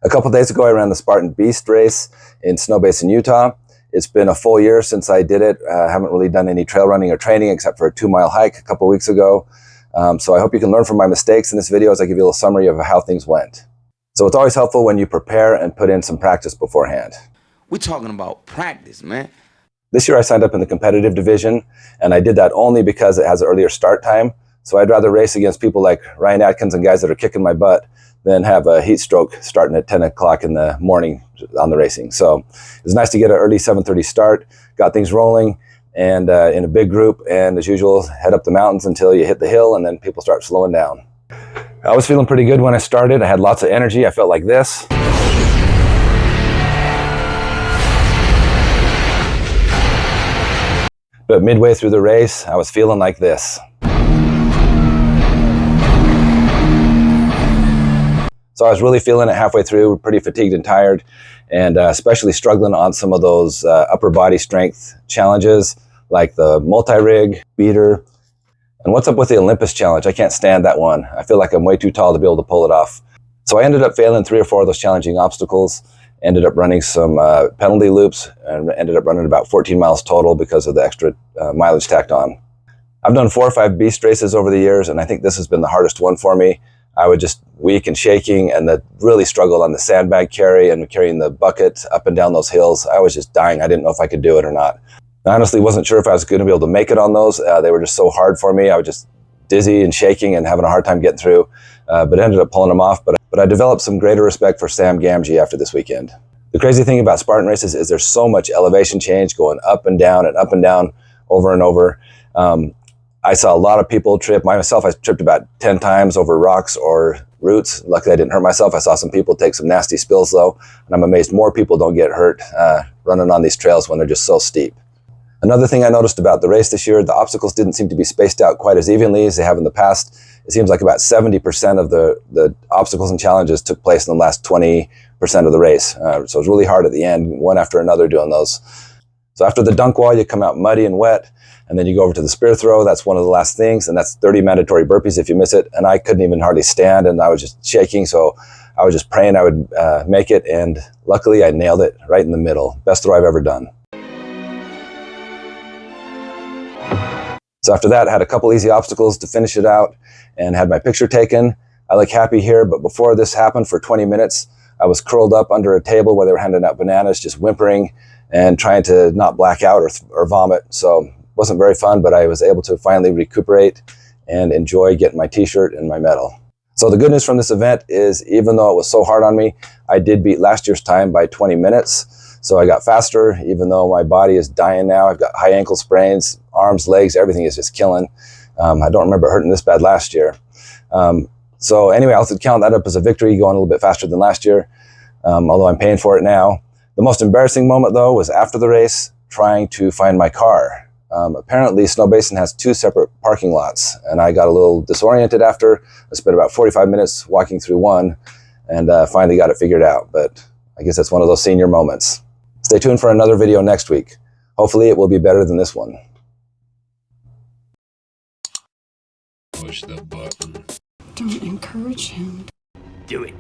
A couple days ago, I ran the Spartan Beast race in Snow Basin, Utah. It's been a full year since I did it. I haven't really done any trail running or training except for a 2-mile hike a couple weeks ago. So I hope you can learn from my mistakes in this video as I give you a little summary of how things went. So it's always helpful when you prepare and put in some practice beforehand. We're talking about practice, man. This year I signed up in the competitive division, and I did that only because it has an earlier start time. So I'd rather race against people like Ryan Atkins and guys that are kicking my butt than have a heat stroke starting at 10 o'clock in the morning on the racing. So it was nice to get an early 7:30 start, got things rolling, and in a big group, and as usual, head up the mountains until you hit the hill, and then people start slowing down. I was feeling pretty good when I started. I had lots of energy. I felt like this. But midway through the race, I was feeling like this. So I was really feeling it halfway through, pretty fatigued and tired, and especially struggling on some of those upper body strength challenges, like the multi-rig, beater, and what's up with the Olympus challenge? I can't stand that one. I feel like I'm way too tall to be able to pull it off. So I ended up failing 3 or 4 of those challenging obstacles, ended up running some penalty loops, and ended up running about 14 miles total because of the extra mileage tacked on. I've done 4 or 5 beast races over the years, and I think this has been the hardest one for me. I was just weak and shaking, and really struggled on the sandbag carry and carrying the bucket up and down those hills. I was just dying. I didn't know if I could do it or not. I honestly wasn't sure if I was going to be able to make it on those. They were just so hard for me. I was just dizzy and shaking and having a hard time getting through, but ended up pulling them off. But I developed some greater respect for Sam Gamgee after this weekend. The crazy thing about Spartan races is there's so much elevation change going up and down over and over. I saw a lot of people trip. Myself, I tripped about 10 times over rocks or roots. Luckily, I didn't hurt myself. I saw some people take some nasty spills, though, and I'm amazed more people don't get hurt running on these trails when they're just so steep. Another thing I noticed about the race this year, the obstacles didn't seem to be spaced out quite as evenly as they have in the past. It seems like about 70% of the obstacles and challenges took place in the last 20% of the race. So it was really hard at the end, one after another doing those. So after the dunk wall, you come out muddy and wet, and then you go over to the spear throw. That's one of the last things, and that's 30 mandatory burpees if you miss it. And I couldn't even hardly stand, and I was just shaking, so I was just praying I would make it, and luckily I nailed it right in the middle. Best throw I've ever done. So after that, I had a couple easy obstacles to finish it out and had my picture taken. I look happy here, but before this happened, for 20 minutes, I was curled up under a table where they were handing out bananas, just whimpering and trying to not black out or vomit. So it wasn't very fun, but I was able to finally recuperate and enjoy getting my t-shirt and my medal. So the good news from this event is, even though it was so hard on me, I did beat last year's time by 20 minutes. So I got faster, even though my body is dying now. I've got high ankle sprains, arms, legs, everything is just killing. I don't remember hurting this bad last year. So anyway, I'll count that up as a victory, going a little bit faster than last year, although I'm paying for it now. The most embarrassing moment, though, was after the race, trying to find my car. Apparently, Snow Basin has 2 separate parking lots, and I got a little disoriented after. I spent about 45 minutes walking through one, and finally got it figured out. But I guess that's one of those senior moments. Stay tuned for another video next week. Hopefully, it will be better than this one. Push the button. Don't encourage him. Do it.